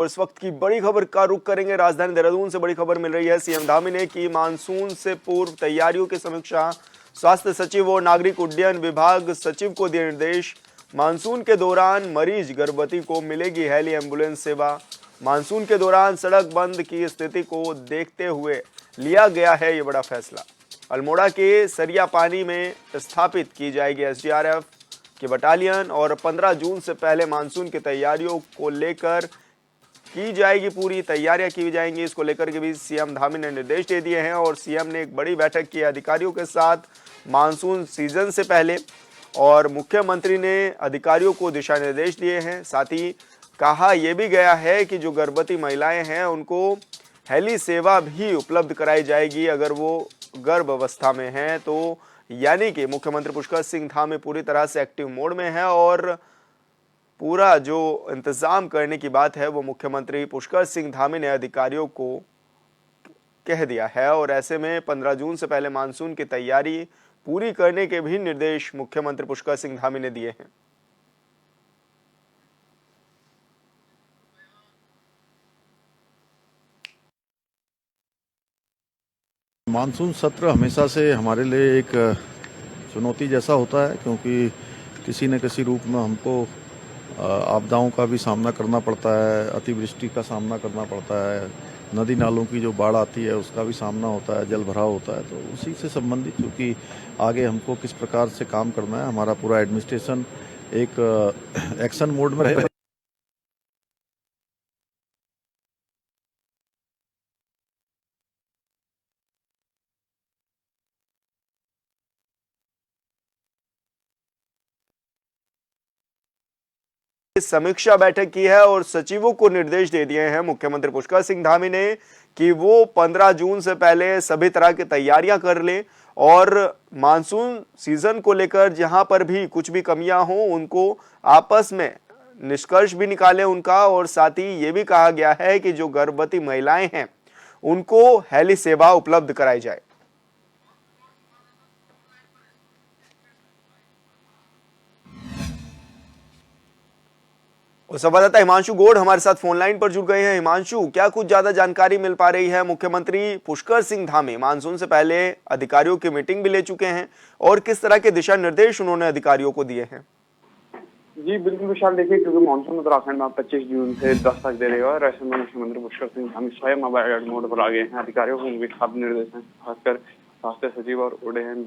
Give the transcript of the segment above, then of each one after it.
और इस वक्त की बड़ी खबर का रुख करेंगे। राजधानी देहरादून से बड़ी खबर मिल रही है। सीएम धामी ने की मानसून से पूर्व तैयारियों की समीक्षा। स्वास्थ्य सचिव और नागरिक उड्डयन विभाग सचिव को दिए निर्देश। मानसून के दौरान मरीज गर्भवती को मिलेगी हेली एम्बुलेंस सेवा। मानसून के दौरान सड़क बंद की स्थिति को देखते हुए लिया गया है ये बड़ा फैसला। अल्मोड़ा के सरिया पानी में स्थापित की जाएगी एसडीआरएफ की बटालियन और 15 जून से पहले मानसून की तैयारियों को लेकर की जाएगी पूरी तैयारियां की जाएंगी। इसको लेकर के भी सीएम धामी ने निर्देश दे दिए हैं और सीएम ने एक बड़ी बैठक की अधिकारियों के साथ मानसून सीजन से पहले और मुख्यमंत्री ने अधिकारियों को दिशा निर्देश दिए हैं। साथ ही कहा यह भी गया है कि जो गर्भवती महिलाएं हैं उनको हेली सेवा भी उपलब्ध कराई जाएगी अगर वो गर्भ अवस्था में हैं तो। यानी कि मुख्यमंत्री पुष्कर सिंह धामी पूरी तरह से एक्टिव मोड में है और पूरा जो इंतजाम करने की बात है वो मुख्यमंत्री पुष्कर सिंह धामी ने अधिकारियों को कह दिया है। और ऐसे में 15 जून से पहले मानसून की तैयारी पूरी करने के भी निर्देश मुख्यमंत्री पुष्कर सिंह धामी ने दिए हैं। मानसून सत्र हमेशा से हमारे लिए एक चुनौती जैसा होता है, क्योंकि किसी न किसी रूप में हमको आपदाओं का भी सामना करना पड़ता है, अतिवृष्टि का सामना करना पड़ता है, नदी नालों की जो बाढ़ आती है उसका भी सामना होता है, जल भराव होता है। तो उसी से संबंधित क्योंकि आगे हमको किस प्रकार से काम करना है, हमारा पूरा एडमिनिस्ट्रेशन एक एक्शन मोड में रहे। समीक्षा बैठक की है और सचिवों को निर्देश दे दिए हैं मुख्यमंत्री पुष्कर सिंह धामी ने कि वो 15 जून से पहले सभी तरह की तैयारियां कर लें और मानसून सीजन को लेकर जहां पर भी कुछ भी कमियां हो उनको आपस में निष्कर्ष भी निकालें उनका। और साथ ही ये भी कहा गया है कि जो गर्भवती महिलाएं हैं उनको हेली सेवा उपलब्ध कराई जाए। और संवाददाता हिमांशु गौड़ हमारे साथ फोन लाइन पर जुड़ गए हैं। हिमांशु, क्या कुछ ज्यादा जानकारी मिल पा रही है? मुख्यमंत्री पुष्कर सिंह धामी मानसून से पहले अधिकारियों की मीटिंग भी ले चुके हैं और किस तरह के दिशा निर्देश उन्होंने अधिकारियों को दिए हैं? जी बिल्कुल विशाल, देखिए क्योंकि मानसून उत्तराखंड में 25 जून से 10 तक दे रहेगा और ऐसे में मुख्यमंत्री पुष्कर सिंह धामी स्वयं अब अलर्ट मोड पर आ गए हैं। अधिकारियों को भी खास निर्देश हैं, खासकर स्वास्थ्य सचिव और उड्डयन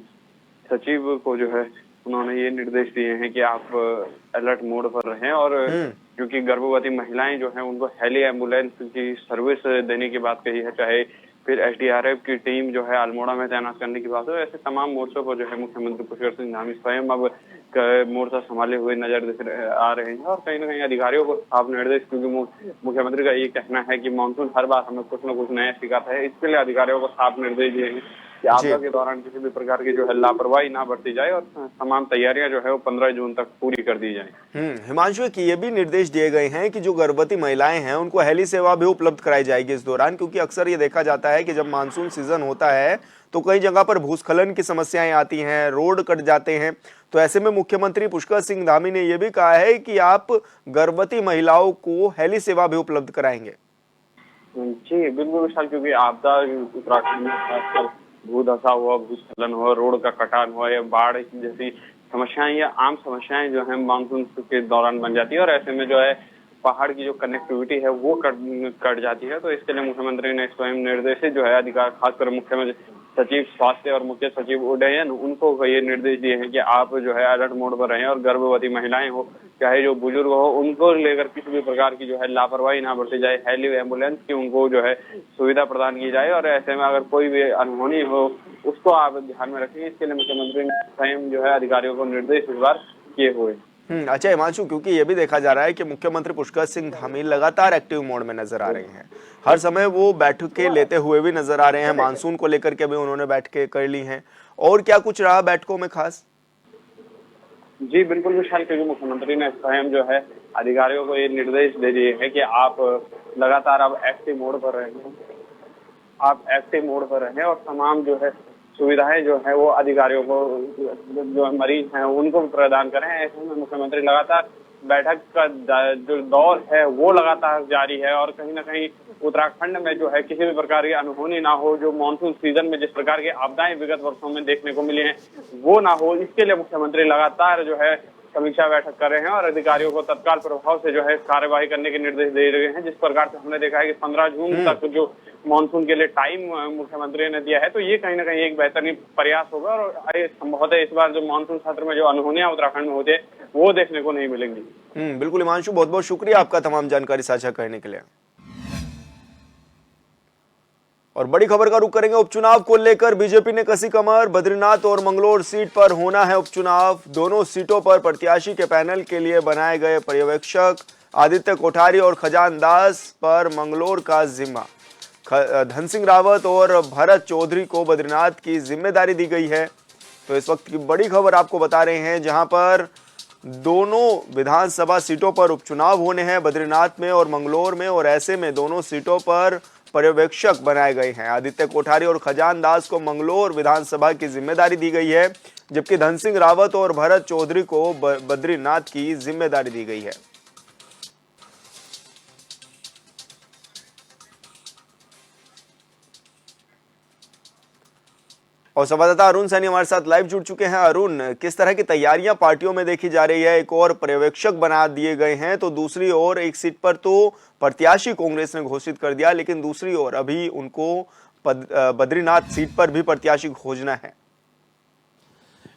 सचिव को जो है उन्होंने ये निर्देश दिए हैं कि आप अलर्ट मोड पर रहें और क्योंकि गर्भवती महिलाएं जो हैं उनको हेली एम्बुलेंस की सर्विस देने की बात कही है, चाहे फिर एसडीआरएफ की टीम जो है अल्मोड़ा में तैनात करने की बात है। ऐसे तमाम मोर्चों पर जो है मुख्यमंत्री पुष्कर सिंह धामी स्वयं अब मोर्चा संभाले हुए नजर आ रहे हैं और कहीं ना कहीं अधिकारियों को साफ निर्देश, क्योंकि मुख्यमंत्री का ये कहना है कि मानसून हर बार हमें कुछ न कुछ नया सिखाता है, इसके लिए अधिकारियों को साफ निर्देश दिए हैं कि आपदा के दौरान किसी भी प्रकार की जो है लापरवाही ना बरती जाए और तमाम तैयारियां जो है वो 15 जून तक पूरी कर दी जाए। हिमांशु, की ये भी निर्देश दिए गए हैं कि जो गर्भवती महिलाएं हैं उनको हेली सेवा भी उपलब्ध कराई जाएगी इस दौरान, क्योंकि अक्सर ये देखा जाता है कि जब मानसून सीजन होता है तो कई जगह पर भूस्खलन की समस्याएं आती हैं, रोड कट जाते हैं। तो ऐसे में मुख्यमंत्री पुष्कर सिंह धामी ने यह भी कहा है कि आप गर्भवती महिलाओं को हेली सेवा भी उपलब्ध कराएंगे। जी बिल्कुल विशाल, क्योंकि आपदा उत्तराखंड में खासकर भूधसा हुआ, भूस्खलन हुआ, रोड का कटान हुआ या बाढ़ जैसी समस्याएं या आम समस्याएं जो है मानसून के दौरान बन जाती है और ऐसे में जो है पहाड़ की जो कनेक्टिविटी है वो कट जाती है। तो इसके लिए मुख्यमंत्री ने स्वयं निर्देशित जो है अधिकार, खासकर मुख्यमंत्री सचिव स्वास्थ्य और मुख्य सचिव उड्डयन, उनको ये निर्देश दिए हैं कि आप जो है अलर्ट मोड पर रहें और गर्भवती महिलाएं हो चाहे जो बुजुर्ग हो उनको लेकर किसी भी प्रकार की जो है लापरवाही ना बरती जाए, हेली एम्बुलेंस की उनको जो है सुविधा प्रदान की जाए और ऐसे में अगर कोई भी अनहोनी हो उसको आप ध्यान में रखें। इसके लिए मुख्यमंत्री ने स्वयं जो है अधिकारियों को निर्देश इस बार किए हुए। अच्छा हिमांशु, क्योंकि ये भी देखा जा रहा है कि मुख्यमंत्री पुष्कर सिंह धामी लगातार एक्टिव मोड में नजर आ रहे हैं, हर समय वो बैठकें लेते हुए भी नजर आ रहे हैं, मानसून को लेकर के भी उन्होंने बैठकें कर ली हैं। और क्या कुछ रहा बैठकों में खास? जी बिल्कुल विशाल, क्योंकि मुख्यमंत्री ने स्वयं जो है अधिकारियों को ये निर्देश दे दिए हैं कि आप लगातार अब एक्टिव मोड पर रहें, आप एक्टिव मोड पर रहें और तमाम जो है सुविधाएं जो है वो अधिकारियों को जो मरीज हैं उनको प्रदान करें। ऐसे में मुख्यमंत्री लगातार बैठक का जो दौर है वो लगातार जारी है और कहीं ना कहीं उत्तराखंड में जो है किसी भी प्रकार की अनहोनी ना हो, जो मानसून सीजन में जिस प्रकार की आपदाएं विगत वर्षों में देखने को मिली हैं वो ना हो, इसके लिए मुख्यमंत्री लगातार जो है समीक्षा बैठक कर रहे हैं और अधिकारियों को तत्काल प्रभाव से जो है कार्यवाही करने के निर्देश दे रहे हैं। जिस प्रकार से हमने देखा है कि 15 जून तक जो मानसून के लिए टाइम मुख्यमंत्री ने दिया है, तो ये कहीं ना कहीं एक बेहतरीन प्रयास होगा और संभवतः इस बार जो मानसून सत्र में जो अनहोनियां उत्तराखंड में होते हैं वो देखने को नहीं मिलेंगी। बिल्कुल हिमांशु, बहुत बहुत शुक्रिया आपका तमाम जानकारी साझा करने के लिए। और बड़ी खबर का रुख करेंगे उपचुनाव को लेकर। बीजेपी ने कसी कमर, बद्रीनाथ और मंगलोर सीट पर होना है उपचुनाव। दोनों सीटों पर प्रत्याशी के पैनल के लिए बनाए गए पर्यवेक्षक आदित्य कोठारी और खजान दास पर मंगलोर का जिम्मा। धन सिंह रावत और भरत चौधरी को बद्रीनाथ की जिम्मेदारी दी गई है। तो इस वक्त की बड़ी खबर आपको बता रहे हैं, जहां पर दोनों विधानसभा सीटों पर उपचुनाव होने हैं, बद्रीनाथ में और मंगलोर में, और ऐसे में दोनों सीटों पर पर्यवेक्षक बनाए गए हैं। आदित्य कोठारी और खजान दास को मंगलोर विधानसभा की जिम्मेदारी दी गई है, जबकि धन सिंह रावत और भरत चौधरी को बद्रीनाथ की जिम्मेदारी दी गई है। और संवाददाता अरुण सैनी हमारे साथ लाइव जुड़ चुके हैं। अरुण, किस तरह की तैयारियां पार्टियों में देखी जा रही है? एक और पर्यवेक्षक बना दिए गए हैं, तो दूसरी ओर एक सीट पर तो प्रत्याशी कांग्रेस ने घोषित कर दिया, लेकिन दूसरी ओर अभी उनको बद्रीनाथ सीट पर भी प्रत्याशी खोजना है।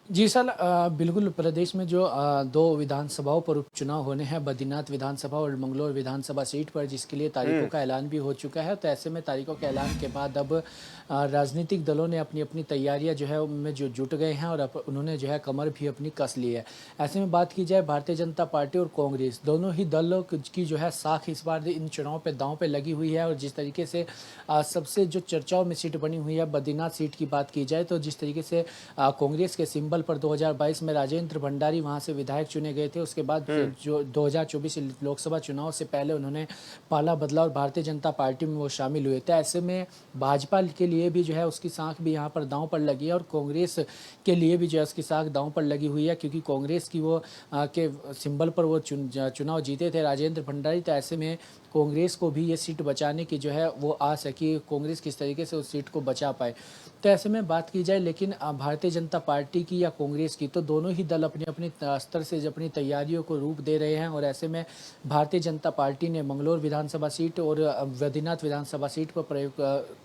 जी सर, बिल्कुल प्रदेश में जो दो विधानसभाओं पर उपचुनाव होने हैं, बद्रीनाथ विधानसभा और मंगलोर विधानसभा सीट पर, जिसके लिए तारीखों का ऐलान भी हो चुका है। तो ऐसे में तारीखों के ऐलान के बाद अब राजनीतिक दलों ने अपनी अपनी तैयारियां जो है उनमें जो जुट गए हैं और उन्होंने जो है कमर भी अपनी कस ली है। ऐसे में बात की जाए, भारतीय जनता पार्टी और कांग्रेस दोनों ही दलों की जो है साख इस बार इन चुनाव पे दांव पे लगी हुई है। और जिस तरीके से सबसे जो चर्चाओं में सीट बनी हुई है बद्रीनाथ सीट की बात की जाए, तो जिस तरीके से कांग्रेस के सिंबल पर 2022 में राजेंद्र भंडारी वहां से विधायक चुने गए थे, उसके बाद जो 2024 लोकसभा चुनाव से पहले उन्होंने पाला बदला और भारतीय जनता पार्टी में वो शामिल हुए थे। ऐसे में भाजपा के लिए भी जो है उसकी साख भी यहाँ पर दांव पर लगी है और कांग्रेस के लिए भी जो है उसकी साख दांव पर लगी हुई है, क्योंकि कांग्रेस की वो के सिंबल पर वो चुनाव जीते थे राजेंद्र भंडारी। तो ऐसे में कांग्रेस को भी ये सीट बचाने की जो है वो आस है कि कांग्रेस किस तरीके से उस सीट को बचा पाए। तो ऐसे में बात की जाए, लेकिन भारतीय जनता पार्टी की या कांग्रेस की, तो दोनों ही दल अपने अपने स्तर से अपनी तैयारियों को रूप दे रहे हैं। और ऐसे में भारतीय जनता पार्टी ने मंगलोर विधानसभा सीट और बद्रीनाथ विधानसभा सीट पर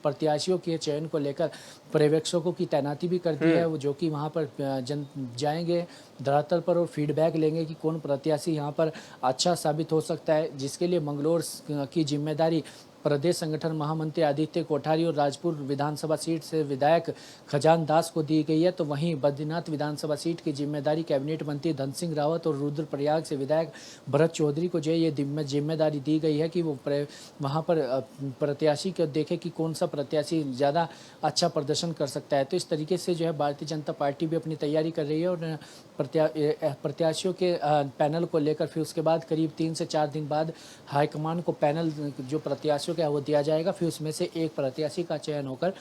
प्रत्याशियों के चयन को लेकर पर्यवेक्षकों की तैनाती भी कर दी है, वो जो कि वहाँ पर जाएंगे धरातल पर और फीडबैक लेंगे कि कौन प्रत्याशी यहाँ पर अच्छा साबित हो सकता है, जिसके लिए मंगलोर की जिम्मेदारी प्रदेश संगठन महामंत्री आदित्य कोठारी और राजपुर विधानसभा सीट से विधायक खजान दास को दी गई है। तो वहीं बद्रीनाथ विधानसभा सीट की जिम्मेदारी कैबिनेट मंत्री धन सिंह रावत और रुद्रप्रयाग से विधायक भरत चौधरी को जो है ये जिम्मेदारी दी गई है कि वो वहाँ पर प्रत्याशी को देखे कि कौन सा प्रत्याशी ज़्यादा अच्छा प्रदर्शन कर सकता है। तो इस तरीके से जो है भारतीय जनता पार्टी भी अपनी तैयारी कर रही है और प्रत्याशियों के पैनल को लेकर फिर उसके बाद करीब 3 से 4 दिन बाद हाईकमान को पैनल जो प्रत्याशियों क्या वो दिया जाएगा, फिर उसमें से एक प्रत्याशी का चयन होकर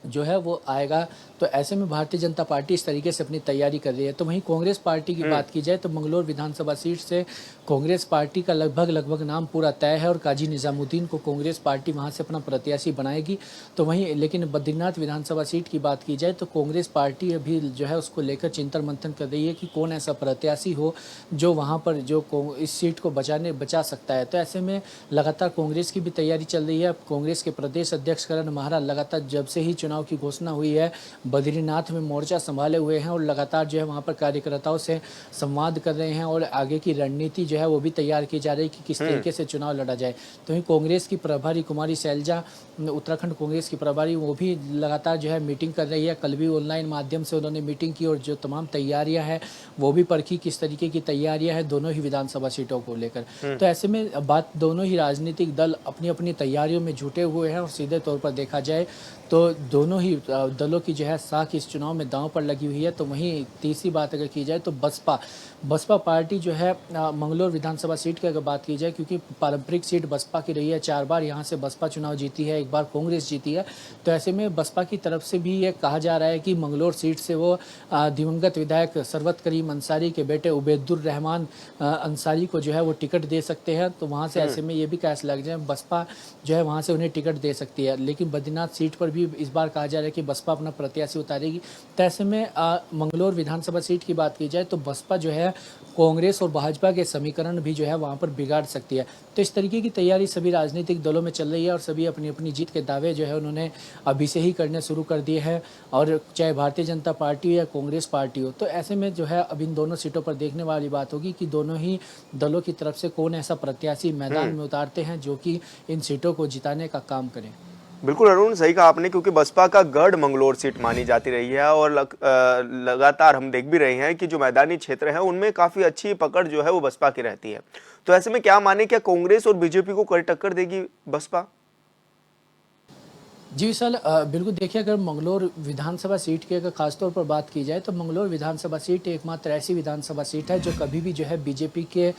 जो है वो आएगा। तो ऐसे में भारतीय जनता पार्टी इस तरीके से अपनी तैयारी कर रही है। तो वहीं कांग्रेस पार्टी की बात की जाए तो मंगलोर विधानसभा सीट से कांग्रेस पार्टी का लगभग नाम पूरा तय है और काजी निजामुद्दीन को कांग्रेस पार्टी वहां से अपना प्रत्याशी बनाएगी। तो वहीं लेकिन बद्रीनाथ विधानसभा सीट की बात की जाए तो कांग्रेस पार्टी अभी जो है उसको लेकर चिंतन मंथन कर रही है कि कौन ऐसा प्रत्याशी हो जो वहाँ पर जो इस सीट को बचा सकता है। तो ऐसे में लगातार कांग्रेस की भी तैयारी चल रही है। कांग्रेस के प्रदेश अध्यक्ष करण महारा लगातार जब से ही चुनाव की घोषणा हुई है बद्रीनाथ में मोर्चा संभाले हुए हैं और लगातार जो है वहाँ पर कार्यकर्ताओं से संवाद कर रहे हैं और आगे की रणनीति जो है वो भी तैयार की जा रही है कि किस तरीके से चुनाव लड़ा जाए। तो वहीं कांग्रेस की प्रभारी कुमारी शैलजा, उत्तराखंड कांग्रेस की प्रभारी, वो भी लगातार जो है मीटिंग कर रही है। कल भी ऑनलाइन माध्यम से उन्होंने मीटिंग की और जो तमाम तैयारियां हैं वो भी परखी किस तरीके की तैयारियां हैं दोनों ही विधानसभा सीटों को लेकर। तो ऐसे में बात दोनों ही राजनीतिक दल अपनी अपनी तैयारियों में जुटे हुए हैं और सीधे तौर पर देखा जाए तो दोनों ही दलों की जो है साख इस चुनाव में दांव पर लगी हुई है। तो वहीं तीसरी बात अगर की जाए तो बसपा पार्टी जो है मंगलौर विधानसभा सीट की अगर बात की जाए, क्योंकि पारंपरिक सीट बसपा की रही है, 4 बार यहाँ से बसपा चुनाव जीती है, 1 बार कांग्रेस जीती है, तो ऐसे में बसपा की तरफ से भी ये कहा जा रहा है कि मंगलौर सीट से वो दिवंगत विधायक सरवत करीम अंसारी के बेटे उबैदुर रहमान अंसारी को जो है वो टिकट दे सकते हैं। तो वहाँ से ऐसे में ये भी कैस लग जाए, बसपा जो है वहाँ से उन्हें टिकट दे सकती है। लेकिन बद्रीनाथ सीट पर भी इस बार कहा जा रहा है कि बसपा अपना प्रत्याशी उतारेगी। तो ऐसे में मंगलौर विधानसभा सीट की बात की जाए तो बसपा जो है कांग्रेस और भाजपा के समीकरण भी जो है वहाँ पर बिगाड़ सकती है। तो इस तरीके की तैयारी सभी राजनीतिक दलों में चल रही है और सभी अपनी अपनी जीत के दावे जो है उन्होंने अभी से ही करने शुरू कर दिए हैं, और चाहे भारतीय जनता पार्टी हो या कांग्रेस पार्टी हो। तो ऐसे में जो है अब इन दोनों सीटों पर देखने वाली बात होगी कि दोनों ही दलों की तरफ से कौन ऐसा प्रत्याशी मैदान में उतारते हैं जो कि इन सीटों को जिताने का काम करें। बिल्कुल अरुण, सही कहा आपने, क्योंकि बसपा का गढ़ मंगलौर सीट मानी जाती रही है और लगातार हम देख भी रहे हैं कि जो मैदानी क्षेत्र है उनमें काफी अच्छी पकड़ जो है वो बसपा की रहती है। तो ऐसे में क्या माने, क्या कांग्रेस और बीजेपी को कड़ी टक्कर देगी बसपा? जी विशाल, बिल्कुल देखिए, अगर मंगलौर विधानसभा सीट की अगर खासतौर पर बात की जाए तो मंगलौर विधानसभा सीट एकमात्र ऐसी विधानसभा सीट है जो कभी भी जो है बीजेपी के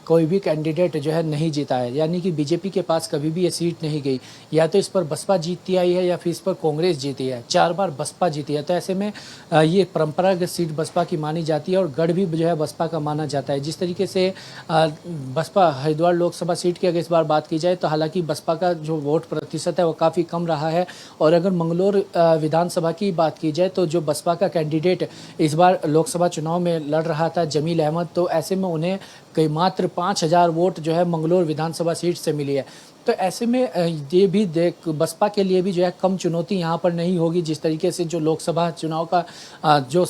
कोई भी कैंडिडेट जो है नहीं जीता है, यानी कि बीजेपी के पास कभी भी ये सीट नहीं गई। या तो इस पर बसपा जीतती आई है या फिर इस पर कांग्रेस जीती है, 4 बार बसपा जीती है। तो ऐसे में ये परंपरागत सीट बसपा की मानी जाती है और गढ़ भी जो है बसपा का माना जाता है। जिस तरीके से बसपा हरिद्वार लोकसभा सीट की अगर इस बार बात की जाए तो हालांकि बसपा का जो वोट प्रतिशत है वो काफ़ी कम रहा है। और अगर मंगलौर विधानसभा की बात की जाए तो जो बसपा का कैंडिडेट इस बार लोकसभा चुनाव में लड़ रहा था जमील अहमद, तो ऐसे में उन्हें कई मात्र 5000 वोट जो है मंगलौर विधानसभा सीट से मिली है। तो ऐसे में ये भी देख बसपा के लिए भी जो है कम चुनौती यहाँ पर नहीं होगी। जिस तरीके से जो लोकसभा चुनाव का जो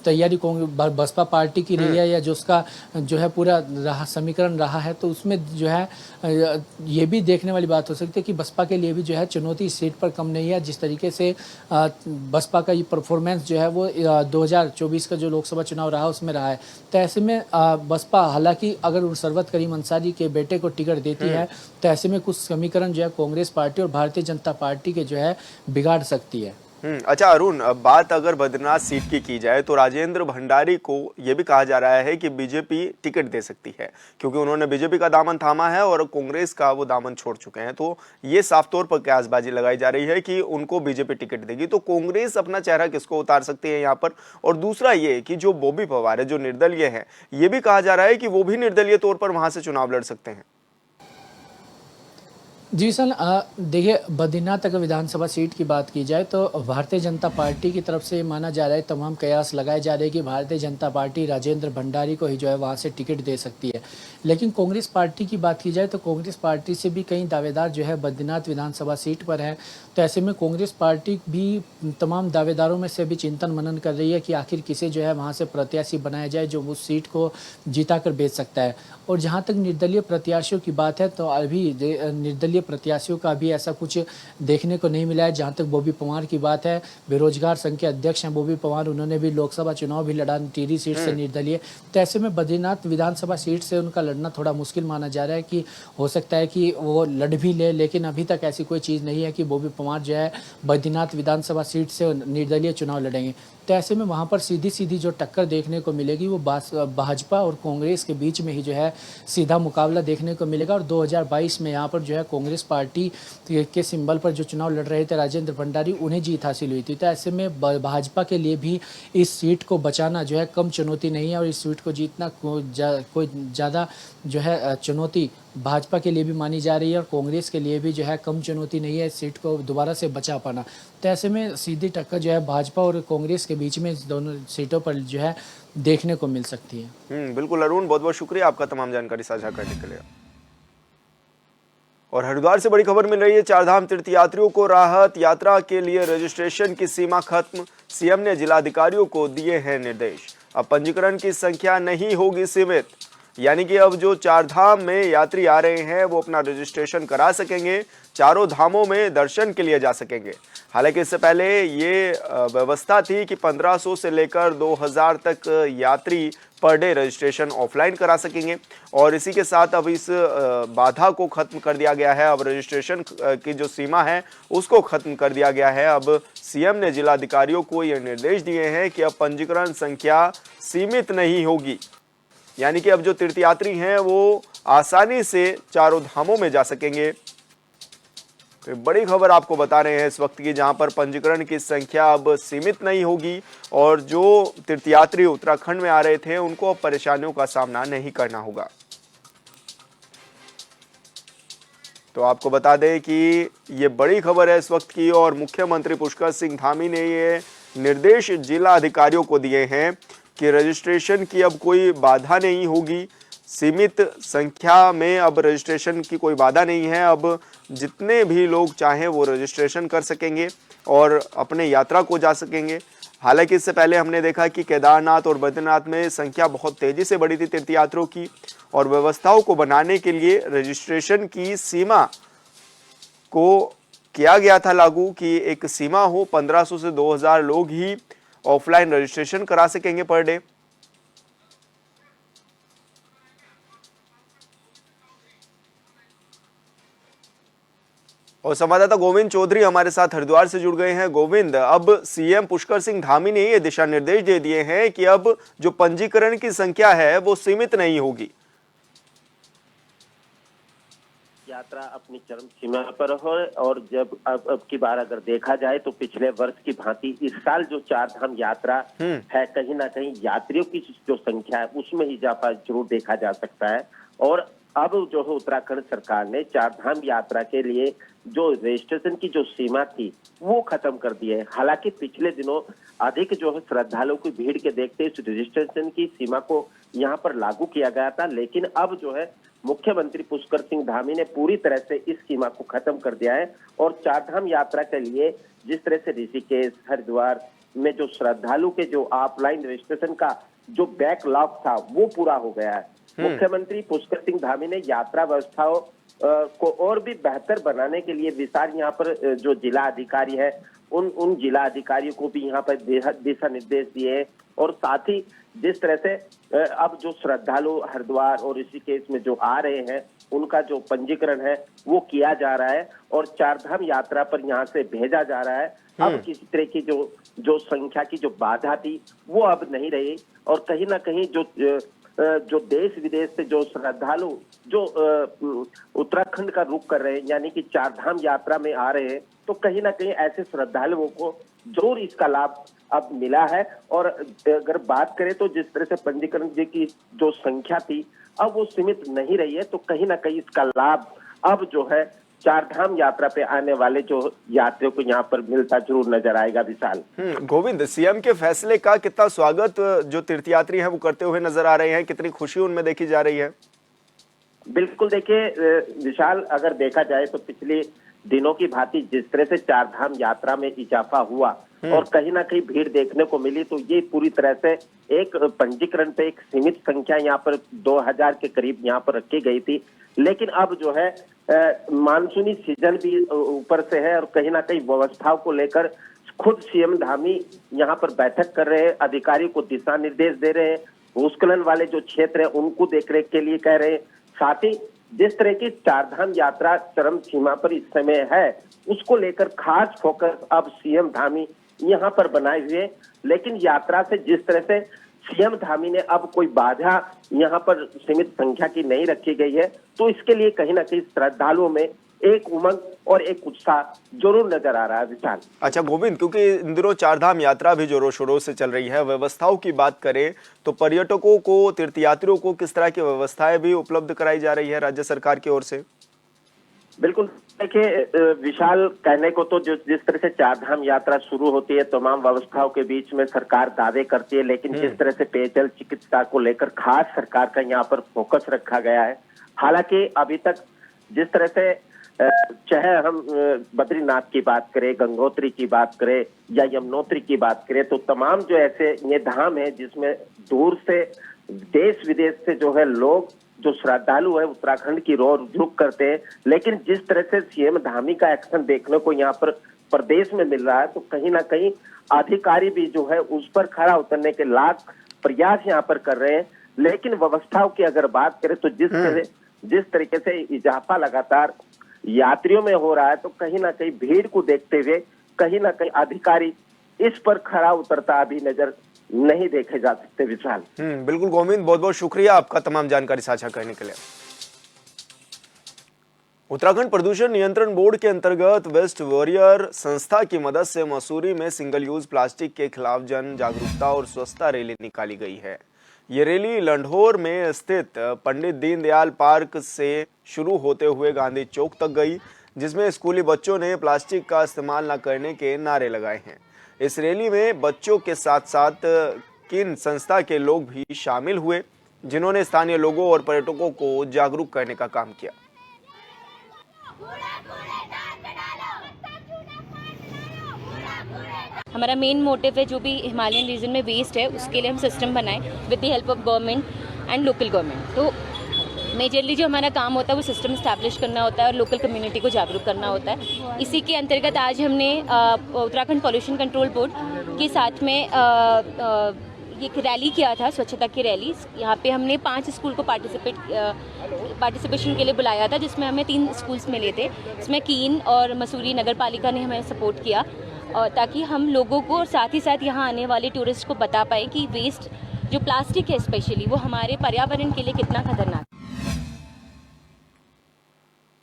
तैयारी बसपा पार्टी की रही है या जो उसका जो है पूरा समीकरण रहा है, तो उसमें जो है ये भी देखने वाली बात हो सकती है कि बसपा के लिए भी जो है चुनौती इस सीट पर कम नहीं है। जिस तरीके से बसपा का ये परफॉर्मेंस जो है वो 2024 का जो लोकसभा चुनाव रहा उसमें रहा है। तो ऐसे में बसपा हालांकि अगर सरवत करीम अंसारी के बेटे को टिकट देती है तो ऐसे में कुछ समीकरण जो है कांग्रेस पार्टी और भारतीय जनता पार्टी के जो है बिगाड़ सकती है। अच्छा अरुण, अब बात अगर बद्रीनाथ सीट की जाए तो राजेंद्र भंडारी को यह भी कहा जा रहा है कि बीजेपी टिकट दे सकती है, क्योंकि उन्होंने बीजेपी का दामन थामा है और कांग्रेस का वो दामन छोड़ चुके हैं। तो ये साफ तौर पर कयासबाजी लगाई जा रही है कि उनको बीजेपी टिकट देगी। तो कांग्रेस अपना चेहरा किसको उतार सकती है यहाँ पर? और दूसरा ये कि जो बॉबी पवार है जो निर्दलीय है, ये भी कहा जा रहा है कि वो भी निर्दलीय तौर पर वहां से चुनाव लड़ सकते हैं। जी सर, देखिए, बद्रीनाथ अगर विधानसभा सीट की बात की जाए तो भारतीय जनता पार्टी की तरफ से माना जा रहा है, तमाम कयास लगाए जा रहे हैं कि भारतीय जनता पार्टी राजेंद्र भंडारी को ही जो है वहाँ से टिकट दे सकती है। लेकिन कांग्रेस पार्टी की बात की जाए तो कांग्रेस पार्टी से भी कई दावेदार जो है बद्रीनाथ विधानसभा सीट पर हैं। तो ऐसे में कांग्रेस पार्टी भी तमाम दावेदारों में से भी चिंतन मनन कर रही है कि आखिर किसे जो है वहाँ से प्रत्याशी बनाया जाए जो उस सीट को जीता कर बेच सकता है। और जहाँ तक निर्दलीय प्रत्याशियों की बात है तो अभी निर्दलीय प्रत्याशियों का भी ऐसा कुछ देखने को नहीं मिला है। जहाँ तक बॉबी पवार की बात है, बेरोजगार संघ के अध्यक्ष हैं बॉबी पवार, उन्होंने भी लोकसभा चुनाव भी लड़ा टिहरी सीट से निर्दलीय। तो ऐसे में बद्रीनाथ विधानसभा सीट से उनका लड़ना थोड़ा मुश्किल माना जा रहा है कि हो सकता है कि वो लड़ भी ले, लेकिन अभी तक ऐसी कोई चीज़ नहीं है कि बॉबी पवार जो है बद्रीनाथ विधानसभा सीट से निर्दलीय चुनाव लड़ेंगे। तो ऐसे में वहाँ पर सीधी सीधी जो टक्कर देखने को मिलेगी वो भाजपा और कांग्रेस के बीच में ही जो है सीधा मुकाबला देखने को मिलेगा। और 2022 में यहाँ पर जो है कांग्रेस पार्टी के सिंबल पर जो चुनाव लड़ रहे थे राजेंद्र भंडारी, उन्हें जीत हासिल हुई थी। तो ऐसे में भाजपा के लिए भी इस सीट को बचाना जो है कम चुनौती नहीं है और इस सीट को जीतना कोई ज़्यादा जो है चुनौती भाजपा के लिए भी मानी जा रही है और कांग्रेस के लिए भी जो है कम चुनौती नहीं है इस सीट को दोबारा से बचा पाना। तो ऐसे में सीधी टक्कर जो है भाजपा और कांग्रेस के बीच में दोनों सीटों पर जो है देखने को मिल सकती है। बिल्कुल अरुण, बहुत बहुत शुक्रिया आपका तमाम जानकारी साझा करने के लिए। और हरिद्वार से बड़ी खबर मिल रही है, चारधाम तीर्थ यात्रियों को राहत, यात्रा के लिए रजिस्ट्रेशन की सीमा खत्म, सीएम ने जिलाधिकारियों को दिए हैं निर्देश। अब पंजीकरण की संख्या नहीं होगी सीमित, यानी कि अब जो चारधाम में यात्री आ रहे हैं वो अपना रजिस्ट्रेशन करा सकेंगे, चारों धामों में दर्शन के लिए जा सकेंगे। हालांकि इससे पहले ये व्यवस्था थी कि 1500 से लेकर 2000 तक यात्री पर डे रजिस्ट्रेशन ऑफलाइन करा सकेंगे। और इसी के साथ अब इस बाधा को खत्म कर दिया गया है। अब रजिस्ट्रेशन की जो सीमा है उसको खत्म कर दिया गया है। अब सीएम ने जिलाधिकारियों को ये निर्देश दिए हैं कि अब पंजीकरण संख्या सीमित नहीं होगी, यानी कि अब जो तीर्थयात्री हैं वो आसानी से चारों धामों में जा सकेंगे। तो बड़ी खबर आपको बता रहे हैं इस वक्त की, जहां पर पंजीकरण की संख्या अब सीमित नहीं होगी और जो तीर्थयात्री उत्तराखंड में आ रहे थे उनको अब परेशानियों का सामना नहीं करना होगा। तो आपको बता दें कि ये बड़ी खबर है इस वक्त की और मुख्यमंत्री पुष्कर सिंह धामी ने ये निर्देश जिला अधिकारियों को दिए हैं कि रजिस्ट्रेशन की अब कोई बाधा नहीं होगी। सीमित संख्या में अब रजिस्ट्रेशन की कोई बाधा नहीं है। अब जितने भी लोग चाहें वो रजिस्ट्रेशन कर सकेंगे और अपने यात्रा को जा सकेंगे। हालांकि इससे पहले हमने देखा कि केदारनाथ और बद्रीनाथ में संख्या बहुत तेजी से बढ़ी थी तीर्थयात्रियों की, और व्यवस्थाओं को बनाने के लिए रजिस्ट्रेशन की सीमा को किया गया था लागू कि एक सीमा हो, 1500 से 2000 लोग ही ऑफलाइन रजिस्ट्रेशन करा सकेंगे पर डे। और संवाददाता गोविंद चौधरी हमारे साथ हरिद्वार से जुड़ गए हैं। गोविंद, अब सीएम पुष्कर सिंह धामी ने ये दिशा निर्देश दे दिए हैं कि अब जो पंजीकरण की संख्या है वो सीमित नहीं होगी। यात्रा अपनी चरम सीमा पर हो, और जब अब की बार अगर देखा जाए तो पिछले वर्ष की भांति इस साल जो चार धाम यात्रा है, कहीं ना कहीं यात्रियों की जो संख्या है उसमें इजाफा जरूर देखा जा सकता है। और अब जो है उत्तराखंड सरकार ने चार धाम यात्रा के लिए जो रजिस्ट्रेशन की जो सीमा थी वो खत्म कर दी है। हालांकि पिछले दिनों अधिक जो है श्रद्धालुओं की भीड़ के देखते इस रजिस्ट्रेशन की सीमा को यहाँ पर लागू किया गया था, लेकिन अब जो है मुख्यमंत्री पुष्कर सिंह धामी ने पूरी तरह से इस सीमा को खत्म कर दिया है। और चार धाम यात्रा के लिए जिस तरह से ऋषिकेश, हरिद्वार में जो श्रद्धालु के जो ऑफलाइन रजिस्ट्रेशन का जो बैकलॉग था वो पूरा हो गया है। मुख्यमंत्री पुष्कर सिंह धामी ने यात्रा व्यवस्थाओं को और भी बेहतर बनाने के लिए विशाल यहाँ पर जो जिला अधिकारी है उन जिला अधिकारियों को भी यहाँ पर दिशा निर्देश दिए हैं। और साथ ही जिस तरह से अब जो श्रद्धालु हरिद्वार और ऋषिकेश में जो आ रहे हैं उनका जो पंजीकरण है वो किया जा रहा है और चार धाम यात्रा पर यहाँ से भेजा जा रहा है। अब किसी तरह की जो संख्या की जो बाधा थी वो अब नहीं रही। और कहीं ना कहीं जो देश विदेश से जो श्रद्धालु जो उत्तराखंड का रुख कर रहे हैं, यानी कि चार धाम यात्रा में आ रहे हैं, तो कहीं ना कहीं ऐसे श्रद्धालुओं को जरूर इसका लाभ अब मिला है। और अगर बात करें तो जिस तरह से पंजीकरण की जो संख्या थी अब वो सीमित नहीं रही है, तो कहीं ना कहीं इसका लाभ अब जो है चार धाम यात्रा पे आने वाले जो यात्रियों को यहाँ पर मिलता जरूर नजर आएगा। विशाल, गोविंद, सीएम के फैसले का कितना स्वागत जो तीर्थयात्री हैं वो करते हुए नजर आ रहे हैं, कितनी खुशी उनमें देखी जा रही है? बिल्कुल, देखिए विशाल, अगर देखा जाए तो पिछले दिनों की भांति जिस तरह से चार धाम यात्रा में इजाफा हुआ और कहीं ना कहीं भीड़ देखने को मिली, तो ये पूरी तरह से एक पंजीकरण पे एक सीमित संख्या यहाँ पर 2000 के करीब यहाँ पर रखी गई थी। लेकिन अब जो है मानसूनी सीजन भी ऊपर से है और कहीं ना कहीं व्यवस्थाओं को लेकर खुद सीएम धामी यहाँ पर बैठक कर रहे हैं, अधिकारियों को दिशा निर्देश दे रहे हैं, भूस्खलन वाले जो क्षेत्र है उनको देखरेख के लिए कह रहे हैं। साथ ही जिस तरह की चार धाम यात्रा चरम सीमा पर इस समय है उसको लेकर खास फोकस अब सीएम धामी यहाँ पर बनाए हुए। लेकिन यात्रा से जिस तरह से सीएम धामी ने अब कोई बाधा यहाँ पर सीमित संख्या की नहीं रखी गई है, तो इसके लिए कहीं ना कहीं श्रद्धालुओं में एक उमंग और एक उत्साह जरूर नजर आ रहा है। विशाल, अच्छा गोविंद, क्योंकि इन दिनों चार धाम यात्रा भी जोरों शोरों से चल रही है, व्यवस्थाओं की बात करें तो पर्यटकों को, तीर्थयात्रियों को किस तरह की व्यवस्थाएं भी उपलब्ध कराई जा रही है राज्य सरकार की ओर से? बिल्कुल, देखिए विशाल, कहने को तो जिस तरह से चार धाम यात्रा शुरू होती है तमाम व्यवस्थाओं के बीच में सरकार दावे करती है, लेकिन जिस तरह से पेयजल चिकित्सा को लेकर खास सरकार का यहाँ पर फोकस रखा गया है। हालांकि अभी तक जिस तरह से चाहे हम बद्रीनाथ की बात करें, गंगोत्री की बात करें या यमुनोत्री की बात करें, तो तमाम जो ऐसे ये धाम है जिसमें दूर से देश विदेश से जो है लोग जो श्रद्धालु है उत्तराखंड की रुख करते हैं। लेकिन जिस तरह से सीएम धामी का एक्शन देखने को यहाँ पर प्रदेश में मिल रहा है, तो कहीं ना कहीं अधिकारी भी जो है उस पर खरा उतरने के लाख प्रयास यहाँ पर कर रहे हैं। लेकिन व्यवस्थाओं की अगर बात करें तो जिस तरीके से इजाफा लगातार यात्रियों में हो रहा है, तो कहीं ना कहीं भीड़ को देखते हुए कहीं ना कहीं अधिकारी इस पर खरा उतरता अभी नजर नहीं देखे जा सकते। विशाल, बिल्कुल गोविंद, बहुत बहुत शुक्रिया आपका तमाम जानकारी साझा करने के लिए। उत्तराखंड प्रदूषण नियंत्रण बोर्ड के अंतर्गत वेस्ट वॉरियर संस्था की मदद से मसूरी में सिंगल यूज प्लास्टिक के खिलाफ जन जागरूकता और स्वच्छता रैली निकाली गई है। ये रैली लंढोर में स्थित पंडित दीनदयाल पार्क से शुरू होते हुए गांधी चौक तक गई, जिसमें स्कूली बच्चों ने प्लास्टिक का इस्तेमाल न करने के नारे लगाए हैं। इस रैली में बच्चों के साथ साथ किन संस्था के लोग भी शामिल हुए, जिन्होंने स्थानीय लोगों और पर्यटकों को जागरूक करने का काम किया। हमारा मेन मोटिव है जो भी हिमालयन रीजन में वेस्ट है उसके लिए हम सिस्टम बनाएं with the help of government and local government. तो मेजरली जो हमारा काम होता है वो सिस्टम इस्टेब्लिश करना होता है और लोकल कम्युनिटी को जागरूक करना होता है। इसी के अंतर्गत आज हमने उत्तराखंड पॉल्यूशन कंट्रोल बोर्ड के साथ में एक रैली किया था, स्वच्छता की रैली। यहाँ पे हमने 5 स्कूल को पार्टिसिपेशन के लिए बुलाया था, जिसमें हमें 3 स्कूल्स मिले थे। इसमें कीन और मसूरी नगर पालिका ने हमें सपोर्ट किया, और ताकि हम लोगों को और साथ ही साथ यहाँ आने वाले टूरिस्ट को बता पाए कि वेस्ट जो प्लास्टिक है स्पेशली वो हमारे पर्यावरण के लिए कितना खतरनाक है।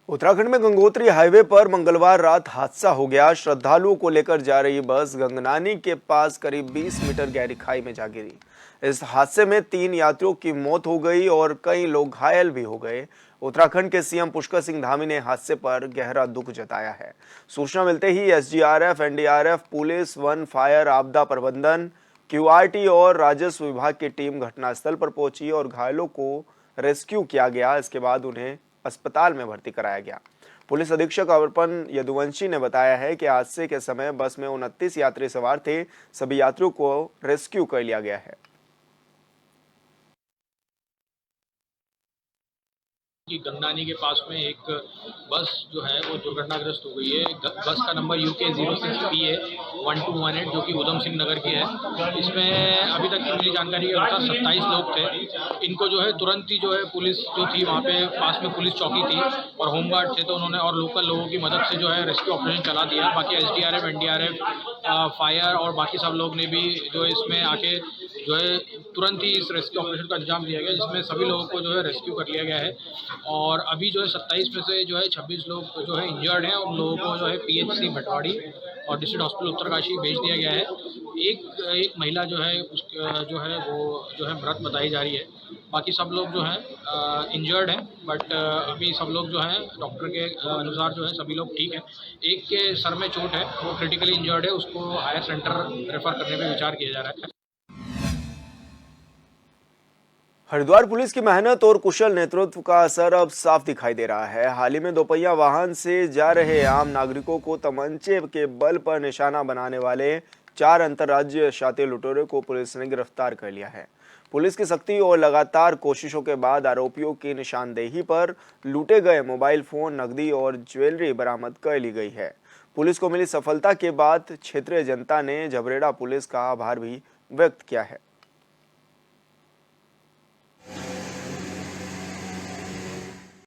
उत्तराखंड में गंगोत्री हाईवे पर मंगलवार रात हादसा हो गया। श्रद्धालुओं को लेकर जा रही बस गंगनानी के पास करीब 20 मीटर गहरी खाई में जा गिरी। इस हादसे में 3 यात्रियों की मौत हो गई और कई लोग घायल भी हो गए। उत्तराखंड के सीएम पुष्कर सिंह धामी ने हादसे पर गहरा दुख जताया है। सूचना मिलते ही एसडीआरएफ, एनडीआरएफ, पुलिस, वन, फायर, आपदा प्रबंधन, क्यूआरटी और राजस्व विभाग की टीम घटनास्थल पर पहुंची और घायलों को रेस्क्यू किया गया। इसके बाद उन्हें अस्पताल में भर्ती कराया गया। पुलिस अधीक्षक अर्पण यदुवंशी ने बताया है कि हादसे के समय बस में 29 यात्री सवार थे। सभी यात्रियों को रेस्क्यू कर लिया गया है। कि गंगनानी के पास में एक बस जो है वो दुर्घटनाग्रस्त हो गई है। बस का नंबर UK 06PA1218 जो कि उधम सिंह नगर की है। इसमें अभी तक की मिली जानकारी के अनुसार 27 लोग थे। इनको जो है तुरंत ही जो है पुलिस जो थी वहाँ पे पास में पुलिस चौकी थी और होमगार्ड थे, तो उन्होंने और लोकल लोगों की मदद से जो है रेस्क्यू ऑपरेशन चला दिया। बाकी SDRF, NDRF, फायर और बाकी सब लोग ने भी जो इसमें आके जो है तुरंत ही इस रेस्क्यू ऑपरेशन का अंजाम दिया गया, जिसमें सभी लोगों को जो है रेस्क्यू कर लिया गया है। और अभी जो है 27 में से जो है 26 लोग जो है इंजर्ड हैं। उन लोगों को जो है PHC भटवाड़ी और डिस्ट्रिक्ट हॉस्पिटल उत्तरकाशी भेज दिया गया है। एक महिला जो है जो है वो जो है मृत बताई जा रही है। बाकी सब लोग जो हैं इंजर्ड हैं, बट अभी सब लोग जो हैं डॉक्टर के अनुसार जो है सभी लोग ठीक हैं। एक के सर में चोट है, वो क्रिटिकली इंजर्ड है, उसको हायर सेंटर रेफर करने पर विचार किया जा रहा है। हरिद्वार पुलिस की मेहनत और कुशल नेतृत्व का असर अब साफ दिखाई दे रहा है। हाल ही में दोपहिया वाहन से जा रहे आम नागरिकों को तमंचे के बल पर निशाना बनाने वाले 4 अंतर्राज्यीय शातिर लुटेरों को पुलिस ने गिरफ्तार कर लिया है। पुलिस की सख्ती और लगातार कोशिशों के बाद आरोपियों की निशानदेही पर लूटे गए मोबाइल फोन, नकदी और ज्वेलरी बरामद कर ली गई है। पुलिस को मिली सफलता के बाद क्षेत्रीय जनता ने झबरेड़ा पुलिस का आभार भी व्यक्त किया है।